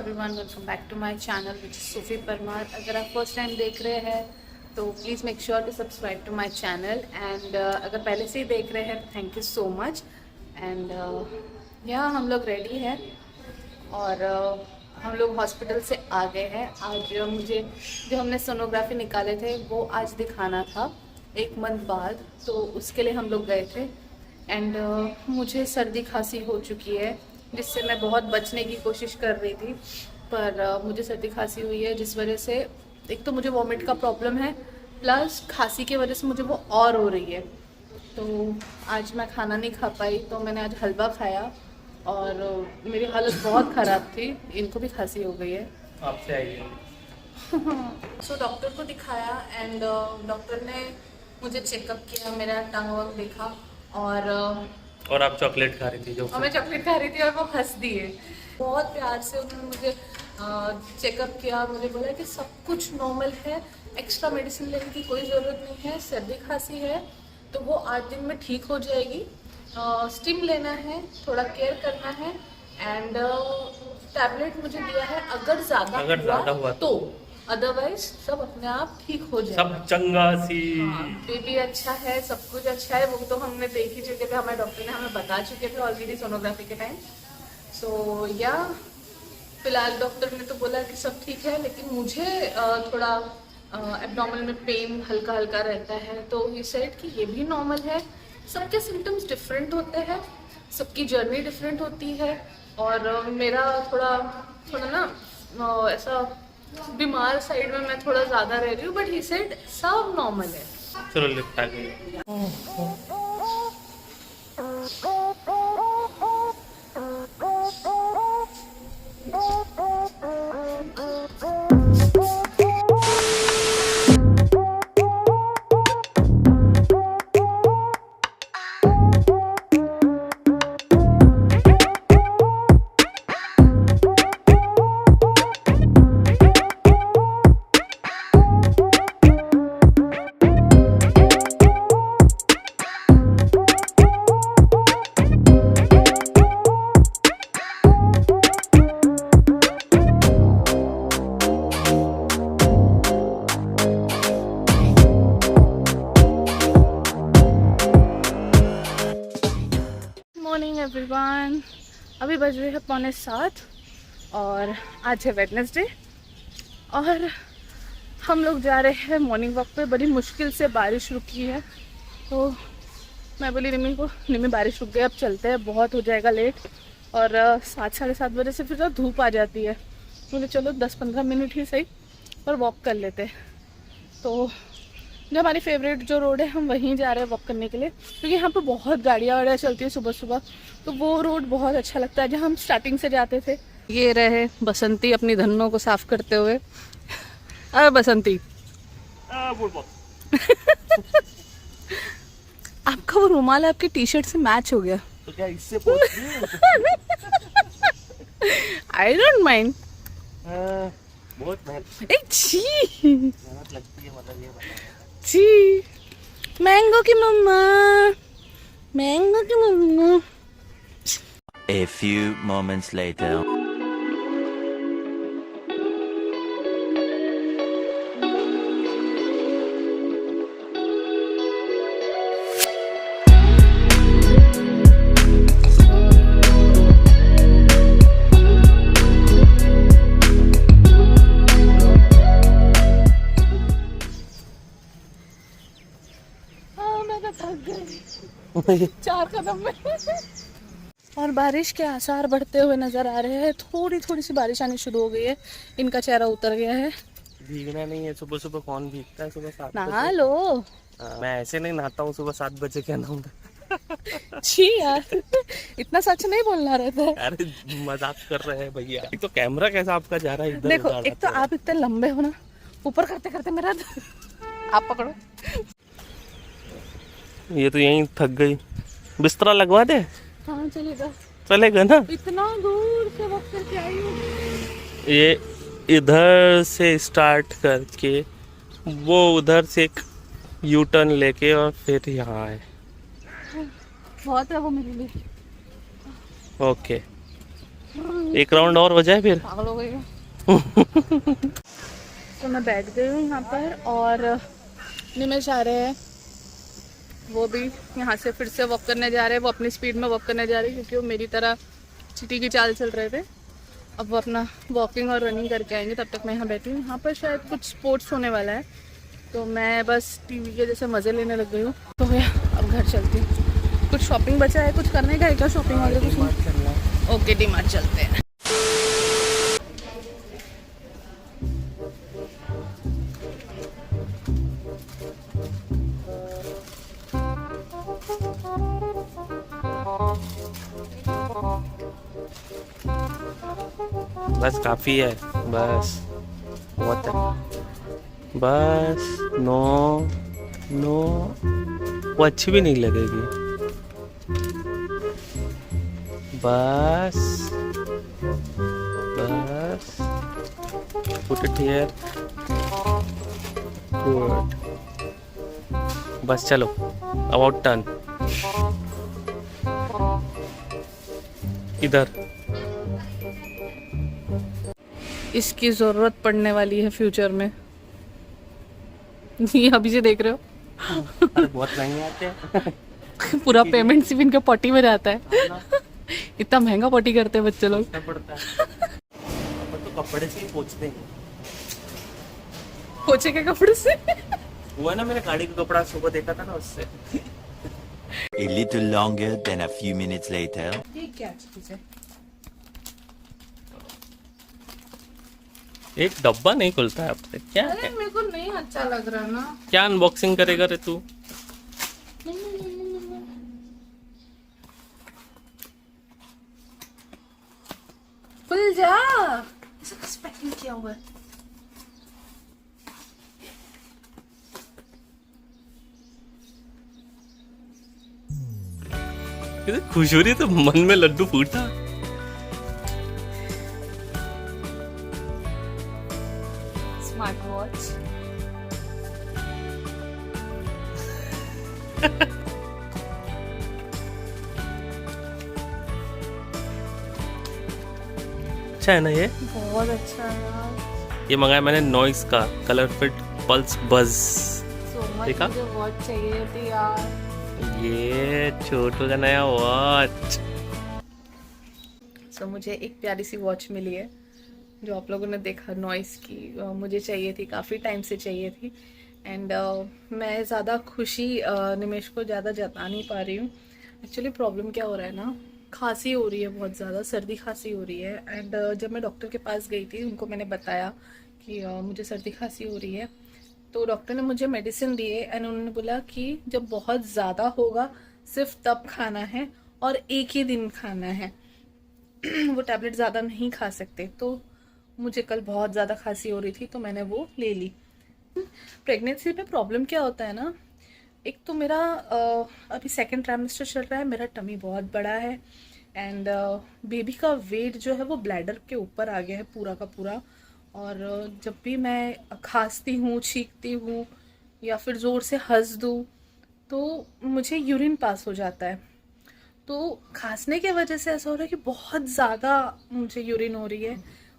Everyone, welcome back to my channel which is Sufi Parmar. अगर आप first time देख रहे हैं तो please make sure to subscribe to my channel and अगर पहले से ही देख रहे हैं thank you so much. And यहाँ हम लोग रेडी हैं और हम लोग हॉस्पिटल से आ गए हैं। आज मुझे जो हमने सोनोग्राफी निकाले थे वो आज दिखाना था 1 मंथ बाद, तो उसके लिए हम लोग गए थे। एंड मुझे सर्दी खांसी हो चुकी है जिससे मैं बहुत बचने की कोशिश कर रही थी, पर मुझे सर्दी खांसी हुई है जिस वजह से एक तो मुझे वॉमिट का प्रॉब्लम है, प्लस खांसी की वजह से मुझे वो और हो रही है। तो आज मैं खाना नहीं खा पाई, तो मैंने आज हलवा खाया और मेरी हालत बहुत ख़राब थी। इनको भी खांसी हो गई है। आपसे आई है। सो डॉक्टर को दिखाया एंड डॉक्टर ने मुझे चेकअप किया, मेरा टंग वंग देखा और आप चॉकलेट खा रही थी जो मैं चॉकलेट खा रही थी और वो हंस दिए। बहुत प्यार से उन्होंने मुझे चेकअप किया, मुझे बोला कि सब कुछ नॉर्मल है, एक्स्ट्रा मेडिसिन लेने की कोई ज़रूरत नहीं है। सर्दी खांसी है तो वो 8 दिन में ठीक हो जाएगी। स्टीम लेना है, थोड़ा केयर करना है एंड टैबलेट मुझे दिया है अगर ज़्यादा हुआ तो, अदरवाइज सब अपने आप ठीक हो जाएगा। सब चंगा सी। बेबी अच्छा है, सब कुछ अच्छा है, वो तो हमने देख ही चुके थे, हमारे डॉक्टर ने हमें बता चुके थे ऑलरेडी सोनोग्राफी के टाइम। सो या फिलहाल डॉक्टर ने तो बोला कि सब ठीक है, लेकिन मुझे थोड़ा एब्डोमेन में पेन हल्का हल्का रहता है। तो ही सेड कि ये भी नॉर्मल है, सबके सिम्टम्स डिफरेंट होते हैं, सबकी जर्नी डिफरेंट होती है। और मेरा थोड़ा ना ऐसा बीमार साइड में मैं थोड़ा ज़्यादा रह रही हूँ, बट ही सेड सब नॉर्मल है। चलो लिफ्ट आ गई। मॉर्निंग एवरीवन, अभी बज रहे हैं 6:45 और आज है वेडनेसडे और हम लोग जा रहे हैं मॉर्निंग वॉक पे। बड़ी मुश्किल से बारिश रुकी है, तो मैं बोली निमी बारिश रुक गई, अब चलते हैं, बहुत हो जाएगा लेट। और 7 साढ़े 7 बजे से फिर धूप आ जाती है। बोले चलो 10-15 मिनट ही सही पर वॉक कर लेते हैं। तो जो हमारी फेवरेट जो रोड है हम वहीं जा रहे हैं वॉक करने के लिए, क्योंकि यहाँ पे बहुत गाड़ियाँ चलती है सुबह सुबह, तो वो रोड बहुत अच्छा लगता है जहाँ हम स्टार्टिंग से जाते थे। ये रहे बसंती अपनी धन्नों को साफ करते हुए। अरे बसंती आपका वो रुमाल आपके टी शर्ट से मैच हो गया, तो क्या इससे आई डोंट माइंड। बहुत छी मेहनत लगती है, मतलब ये बताओ। जी मैंगो की मम्मा, मैंगो की मम्मा। A few moments later. थक गई 4 कदम में। और बारिश के आसार बढ़ते हुए नजर आ रहे हैं, थोड़ी थोड़ी सी बारिश आनी शुरू हो गई है। इनका चेहरा उतर गया है। भीगना नहीं है, सुबह सुबह कौन भीगता है? सुबह 7 नहा लो। मैं ऐसे नहीं नहाता हूँ, सुबह 7 बजे क्या नहाऊंगा। छी यार, इतना सच नहीं बोलना रहता है। अरे मजाक कर रहे हैं भैया। एक तो कैमरा कैसा आपका जा रहा है इधर देखो, उधर। एक तो आप इतने लंबे हो ना, ऊपर करते करते मेरा आप पकड़ो। ये तो यहीं थक गई, बिस्तरा लगवा दे। हाँ चलेगा, चलेगा ना। इतना दूर से वॉक करके आई हूँ। ये इधर से स्टार्ट करके वो उधर से एक यू टर्न लेके और फिर यहाँ आए। बहुत है वो मेरे लिए। ओके एक राउंड और हो जाए फिर। पागल हो गई तो मैं बैठ गई हूँ यहाँ पर और निमेश आ रहे हैं, वो भी यहाँ से फिर से वॉक करने जा रहे हैं। वो अपनी स्पीड में वॉक करने जा रहे हैं क्योंकि वो मेरी तरह चींटी की चाल चल रहे थे। अब वो अपना वॉकिंग और रनिंग करके आएंगे, तब तक मैं यहाँ बैठी हूँ। यहाँ पर शायद कुछ स्पोर्ट्स होने वाला है तो मैं बस टीवी के जैसे मज़े लेने लग गई हूँ। तो भैया अब घर चलती हूँ। कुछ शॉपिंग बचा है, कुछ करने का है क्या शॉपिंग वगैरह कुछ नहीं? ओके डी-मार्ट चलते हैं। बस काफ़ी है, बस बहुत है, बस। नो नो, वो अच्छी भी नहीं लगेगी। बस बस, पुट इट हियर, गुड। बस चलो, अबाउट टर्न इधर। इसकी ज़रूरत पड़ने वाली है फ्यूचर में। ये अभी से देख रहे हो अरे बहुत महंगे आते हैं। पूरा पेमेंट सिर्फ इनके पॉटी में जाता है। इतना महंगा पॉटी करते हैं बच्चे लोग। पड़ता है अपन तो कपड़े से ही पोंछते हैं। पोछे के कपड़े से हुआ ना, मैंने गाड़ी का कपड़ा सुबह देखा था ना, उससे। A little longer than a few minutes later. ये क्या चीज़ है? एक डब्बा नहीं खुलता है अब तक, क्या अरे है? मेरे को नहीं अच्छा लग रहा ना। क्या अनबॉक्सिंग करेगा रे तू? खुल जा। इसे किस पैकिंग किया हुआ है? कितनी खुश हो रही है तो मन में लड्डू फूटा। Smart watch. अच्छा है ना ये? बहुत अच्छा है यार। ये मंगाया मैंने नॉइस का कलर फिट पल्स बज। सो मच देखा? मुझे वॉच चाहिए थी यार। ये छोटू का नया वॉच। सो मुझे एक प्यारी सी वॉच मिली है जो आप लोगों ने देखा, नॉइस की। मुझे चाहिए थी, काफ़ी टाइम से चाहिए थी। एंड मैं ज़्यादा खुशी निमेश को ज़्यादा जता नहीं पा रही हूँ। एक्चुअली प्रॉब्लम क्या हो रहा है ना, खांसी हो रही है, बहुत ज़्यादा सर्दी खांसी हो रही है। एंड जब मैं डॉक्टर के पास गई थी, उनको मैंने बताया कि मुझे सर्दी खांसी हो रही है, तो डॉक्टर ने मुझे मेडिसिन दिए एंड उन्होंने बोला कि जब बहुत ज़्यादा होगा सिर्फ तब खाना है और एक ही दिन खाना है। वो टैबलेट ज़्यादा नहीं खा सकते। तो मुझे कल बहुत ज़्यादा खांसी हो रही थी तो मैंने वो ले ली। प्रेगनेंसी में प्रॉब्लम क्या होता है ना, एक तो मेरा अभी सेकंड ट्राइमेस्टर चल रहा है, मेरा टमी बहुत बड़ा है एंड बेबी का वेट जो है वो ब्लैडर के ऊपर आ गया है पूरा का पूरा। और जब भी मैं खांसती हूँ, छींकती हूँ या फिर ज़ोर से हंस दूँ तो मुझे यूरिन पास हो जाता है। तो खांसने की वजह से ऐसा हो रहा है कि बहुत ज़्यादा मुझे यूरिन हो रही है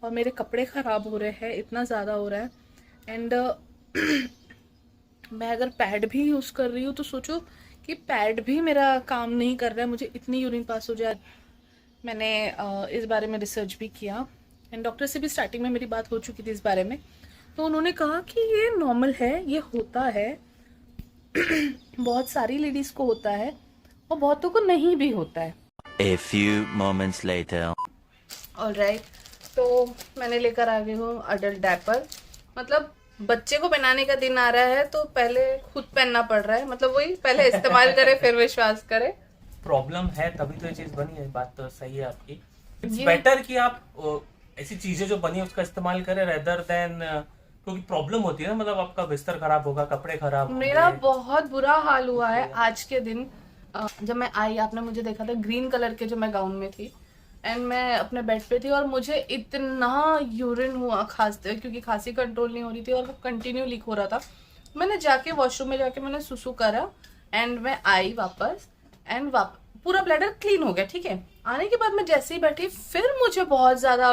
और मेरे कपड़े ख़राब हो रहे हैं, इतना ज़्यादा हो रहा है। एंड मैं अगर पैड भी यूज़ कर रही हूँ तो सोचो कि पैड भी मेरा काम नहीं कर रहा है, मुझे इतनी यूरिन पास हो जाए। मैंने इस बारे में रिसर्च भी किया एंड डॉक्टर से भी स्टार्टिंग में मेरी बात हो चुकी थी इस बारे में। तो उन्होंने कहा कि ये नॉर्मल है, ये होता है, बहुत सारी लेडीज़ को होता है और बहुतों को नहीं भी होता है। A few moments later. Alright, तो मैंने लेकर आ गई हूँ अडल्ट डायपर। मतलब बच्चे को पहनाने का दिन आ रहा है तो पहले खुद पहनना पड़ रहा है, मतलब वही पहले इस्तेमाल करे फिर विश्वास करे। प्रॉब्लम है तभी तो ये चीज बनी है, बात तो सही है आपकी। इट्स ये- बेटर कि आप ऐसी चीजें जो बनी है उसका इस्तेमाल करें रेदर देन, क्योंकि प्रॉब्लम होती है ना, मतलब आपका बिस्तर खराब होगा, कपड़े खराब होंगे। मेरा बहुत बुरा हाल हुआ है आज के दिन। जब मैं आई, आपने मुझे देखा था ग्रीन कलर के जो मैं गाउन में थी एंड मैं अपने बेड पे थी और मुझे इतना यूरिन हुआ खांसते हुए, क्योंकि खांसी कंट्रोल नहीं हो रही थी और वो कंटिन्यू लीक हो रहा था। मैंने जाके वॉशरूम में जाके मैंने सुसु करा एंड मैं आई वापस एंड पूरा ब्लैडर क्लीन हो गया, ठीक है। आने के बाद मैं जैसे ही बैठी फिर मुझे बहुत ज़्यादा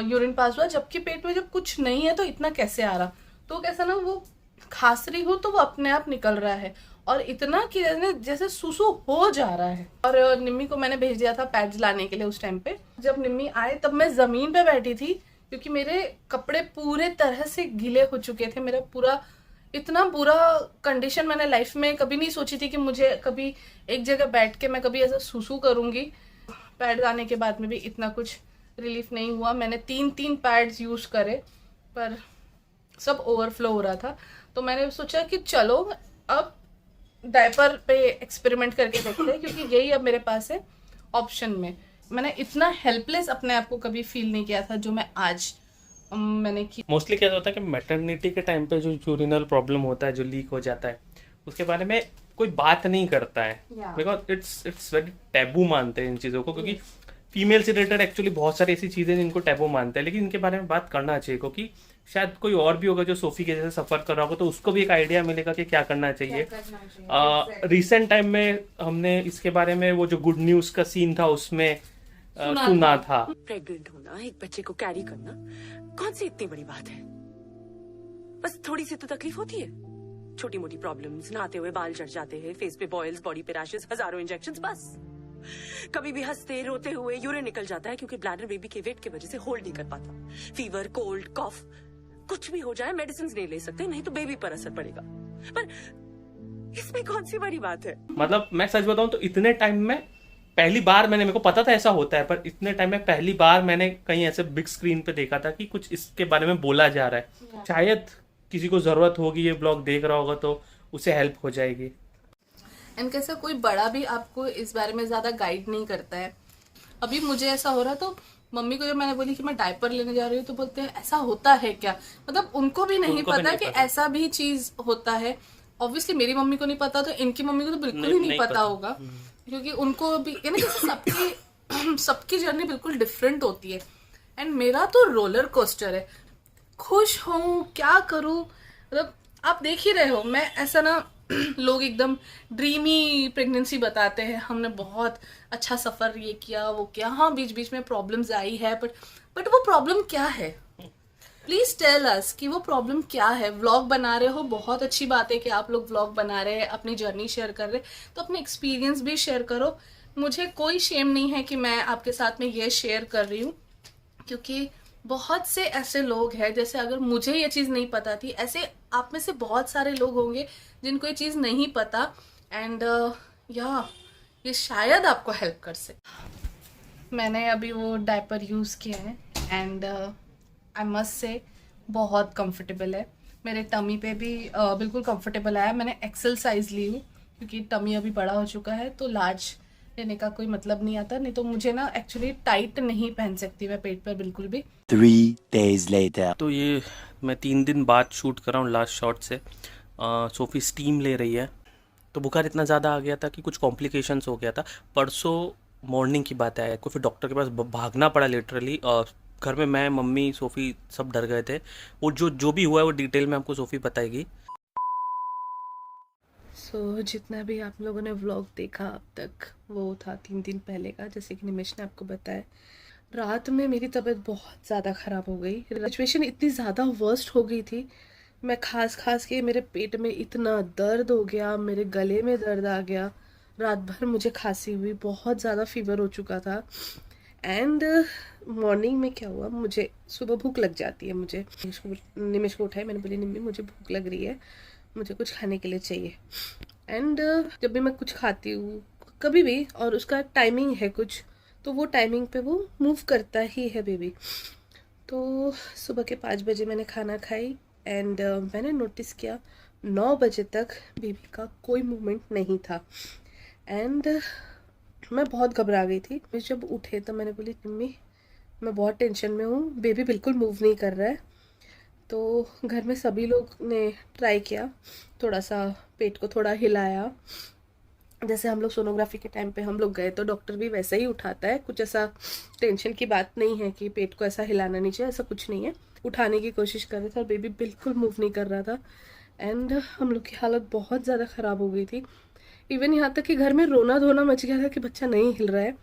यूरिन पास हुआ, जबकि पेट में जब कुछ नहीं है तो इतना कैसे आ रहा। तो कैसा ना, वो खांस रही हो तो वो अपने आप निकल रहा है, और इतना कि जैसे सुसु हो जा रहा है। और निम्मी को मैंने भेज दिया था पैड्स लाने के लिए उस टाइम पे। जब निम्मी आए तब मैं ज़मीन पे बैठी थी, क्योंकि मेरे कपड़े पूरे तरह से गीले हो चुके थे। मेरा पूरा इतना बुरा कंडीशन मैंने लाइफ में कभी नहीं सोची थी कि मुझे कभी एक जगह बैठ के मैं कभी ऐसा सुसु करूँगी। पैड आने के बाद में भी इतना कुछ रिलीफ नहीं हुआ। मैंने 3 पैड्स यूज़ करे पर सब ओवरफ्लो हो रहा था। तो मैंने सोचा कि चलो अब डायपर पे एक्सपेरिमेंट करके देखते हैं, क्योंकि यही अब मेरे पास है ऑप्शन में। मैंने इतना हेल्पलेस अपने आप को कभी फील नहीं किया था जो मैं आज मैंने की। मोस्टली क्या होता है कि मैटरनिटी के टाइम पे जो यूरिनल प्रॉब्लम होता है, जो लीक हो जाता है, उसके बारे में कोई बात नहीं करता है, बिकॉज इट्स वेरी टैबू मानते हैं इन चीज़ों को, क्योंकि फीमेल से रिलेटेड एक्चुअली बहुत सारी ऐसी चीज़ें जिनको टैबू मानते हैं, लेकिन इनके बारे में बात करना चाहिए, क्योंकि शायद कोई और भी होगा जो सोफी के जैसे सफ़र कर रहा होगा, तो उसको भी एक आइडिया मिलेगा कि क्या करना चाहिए। रिसेंट टाइम में हमने इसके बारे में वो जो गुड न्यूज़ का सीन था उसमें सुना था। प्रेग्नेंट होना, एक बच्चे को कैरी करना कौन सी इतनी बड़ी बात है? बस थोड़ी सी तो तकलीफ होती है, छोटी मोटी प्रॉब्लम्स, नहाते हुए बाल झड़ जाते हैं, फेस पे बॉयल्स, बॉडी पे रैशेस, हजारों इंजेक्शंस, बस। कभी भी हंसते रोते हुए यूरिन निकल जाता है, क्योंकि ब्लैडर बेबी के वेट की वजह से होल्ड नहीं कर पाता। फीवर, कोल्ड, कॉफ, कुछ भी हो जाए मेडिसिन नहीं ले सकते, नहीं तो बेबी पर असर पड़ेगा। पर इसमें कौन सी बड़ी बात है? मतलब मैं सच बताऊं तो इतने टाइम में पहली बार मेरे को पता था ऐसा होता है, पर इतने टाइम में पहली बार मैंने कहीं ऐसे बिग स्क्रीन पे देखा था कि कुछ इसके बारे में बोला जा रहा है। शायद किसी को जरूरत होगी, ये ब्लॉग देख रहा होगा तो उसे हेल्प हो जाएगी। एंड कैसा कोई बड़ा भी आपको इस बारे में ज्यादा गाइड नहीं करता है। अभी मुझे ऐसा हो रहा, तो मम्मी को जब मैंने बोली कि मैं डायपर लेने जा रही हूँ तो बोलते हैं ऐसा होता है क्या? मतलब उनको भी नहीं पता कि ऐसा भी चीज होता है। ऑब्वियसली मेरी मम्मी को नहीं पता, तो इनकी मम्मी को तो बिल्कुल ही नहीं पता होगा, क्योंकि उनको भी यानी कि सबकी जर्नी बिल्कुल डिफरेंट होती है। एंड मेरा तो रोलर कोस्टर है। खुश हूँ, क्या करूँ, मतलब आप देख ही रहे हो। मैं ऐसा ना, लोग एकदम ड्रीमी प्रेगनेंसी बताते हैं, हमने बहुत अच्छा सफ़र ये किया वो किया। हाँ, बीच बीच में प्रॉब्लम्स आई है, बट वो प्रॉब्लम क्या है? प्लीज़ टेल अस कि वो प्रॉब्लम क्या है। व्लॉग बना रहे हो, बहुत अच्छी बात है कि आप लोग व्लॉग बना रहे हैं, अपनी जर्नी शेयर कर रहे हैं, तो अपने एक्सपीरियंस भी शेयर करो। मुझे कोई शेम नहीं है कि मैं आपके साथ में ये शेयर कर रही हूँ, क्योंकि बहुत से ऐसे लोग हैं, जैसे अगर मुझे ये चीज़ नहीं पता थी, ऐसे आप में से बहुत सारे लोग होंगे जिनको ये चीज़ नहीं पता। एंड ये शायद आपको हेल्प कर सके। मैंने अभी वो डायपर यूज़ किया है एंड आई मस्ट से बहुत कंफर्टेबल है। मेरे टमी पे भी बिल्कुल कंफर्टेबल आया। मैंने एक्सेल साइज़ ली हूँ, क्योंकि टमी अभी बड़ा हो चुका है, तो लार्ज लेने का कोई मतलब नहीं आता। नहीं तो मुझे ना एक्चुअली टाइट नहीं पहन सकती मैं पेट पर बिल्कुल भी। 3 days later. तो ये मैं 3 दिन बाद शूट कर रहा हूँ लास्ट शॉट से। सोफ़ी स्टीम ले रही है, तो बुखार इतना ज़्यादा आ गया था कि कुछ कॉम्प्लिकेशंस हो गया था। परसों मॉर्निंग की बात है को फिर डॉक्टर के पास भागना पड़ा लिटरली। घर में मैं, मम्मी, सोफ़ी सब डर गए थे। वो जो भी हुआ है वो डिटेल में आपको सोफ़ी बताएगी। सो जितना भी आप लोगों ने व्लॉग देखा अब तक, वो था 3 दिन पहले का। जैसे कि निमेश ने आपको बताया, रात में मेरी तबीयत बहुत ज़्यादा ख़राब हो गई। सिचुएशन इतनी ज़्यादा वर्स्ट हो गई थी, मैं खास के मेरे पेट में इतना दर्द हो गया, मेरे गले में दर्द आ गया, रात भर मुझे खांसी हुई, बहुत ज़्यादा फीवर हो चुका था। एंड मॉर्निंग में क्या हुआ, मुझे सुबह भूख लग जाती है। मुझे निमेश को उठाया, मैंने बोली निम्मी मुझे भूख लग रही है, मुझे कुछ खाने के लिए चाहिए। एंड जब भी मैं कुछ खाती हूँ कभी भी, और उसका टाइमिंग है कुछ, तो वो टाइमिंग पे वो मूव करता ही है बेबी। तो सुबह के 5 बजे मैंने खाना खाई एंड मैंने नोटिस किया 9 बजे तक बेबी का कोई मूवमेंट नहीं था। एंड मैं बहुत घबरा गई थी। फिर जब उठे तो मैंने बोली मम्मी मैं बहुत टेंशन में हूँ, बेबी बिल्कुल मूव नहीं कर रहा है। तो घर में सभी लोग ने ट्राई किया, थोड़ा सा पेट को थोड़ा हिलाया। जैसे हम लोग सोनोग्राफी के टाइम पे हम लोग गए तो डॉक्टर भी वैसे ही उठाता है, कुछ ऐसा टेंशन की बात नहीं है कि पेट को ऐसा हिलाना नहीं चाहिए, ऐसा कुछ नहीं है। उठाने की कोशिश कर रहे थे और बेबी बिल्कुल मूव नहीं कर रहा था। एंड हम लोग की हालत बहुत ज़्यादा ख़राब हो गई थी। इवन यहाँ तक कि घर में रोना धोना मच गया था कि बच्चा नहीं हिल रहा है।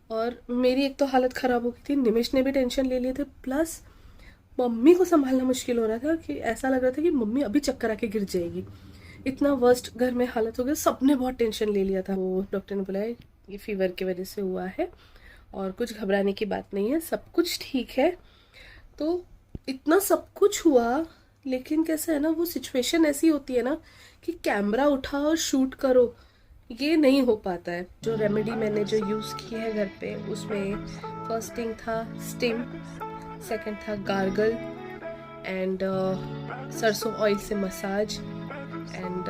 और मेरी एक तो हालत ख़राब हो गई थी, निमिष ने भी टेंशन ले लिए थे, प्लस मम्मी को संभालना मुश्किल हो रहा था कि ऐसा लग रहा था कि मम्मी अभी चक्कर आके गिर जाएगी, इतना वर्स्ट घर में हालत हो गया। सबने बहुत टेंशन ले लिया था। वो डॉक्टर ने बोला ये फीवर की वजह से हुआ है और कुछ घबराने की बात नहीं है, सब कुछ ठीक है। तो इतना सब कुछ हुआ, लेकिन कैसा है ना, वो सिचुएशन ऐसी होती है ना कि कैमरा उठा और शूट करो, ये नहीं हो पाता है। जो रेमेडी मैंने जो यूज़ की है घर पे, उसमें फर्स्ट थिंग था स्टिम, सेकंड था गार्गल एंड सरसों ऑयल से मसाज एंड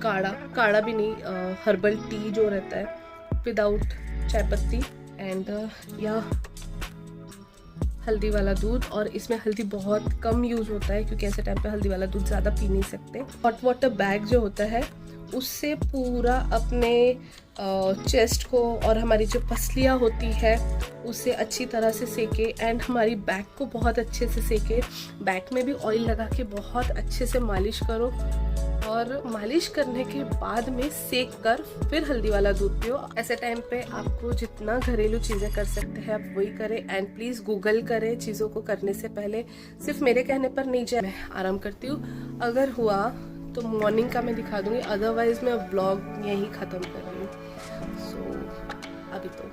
काढ़ा भी नहीं, हर्बल टी जो रहता है विदाउट चाय पत्ती एंड या हल्दी वाला दूध। और इसमें हल्दी बहुत कम यूज़ होता है क्योंकि ऐसे टाइम पे हल्दी वाला दूध ज़्यादा पी नहीं सकते। हॉट वाटर बैग जो होता है उससे पूरा अपने चेस्ट को और हमारी जो पसलियाँ होती है उसे अच्छी तरह से सेके एंड हमारी बैक को बहुत अच्छे से सेके। बैक में भी ऑयल लगा के बहुत अच्छे से मालिश करो और मालिश करने के बाद में सेक कर फिर हल्दी वाला दूध पियो। ऐसे टाइम पे आपको जितना घरेलू चीज़ें कर सकते हैं आप वही करें एंड प्लीज़ गूगल करें चीज़ों को करने से पहले। सिर्फ मेरे कहने पर नहीं जाए, मैं आराम करती हूँ। अगर हुआ तो मॉर्निंग का मैं दिखा दूंगी, अदरवाइज मैं ब्लॉग यहीं ख़त्म कर रही हूँ। सो अभी तो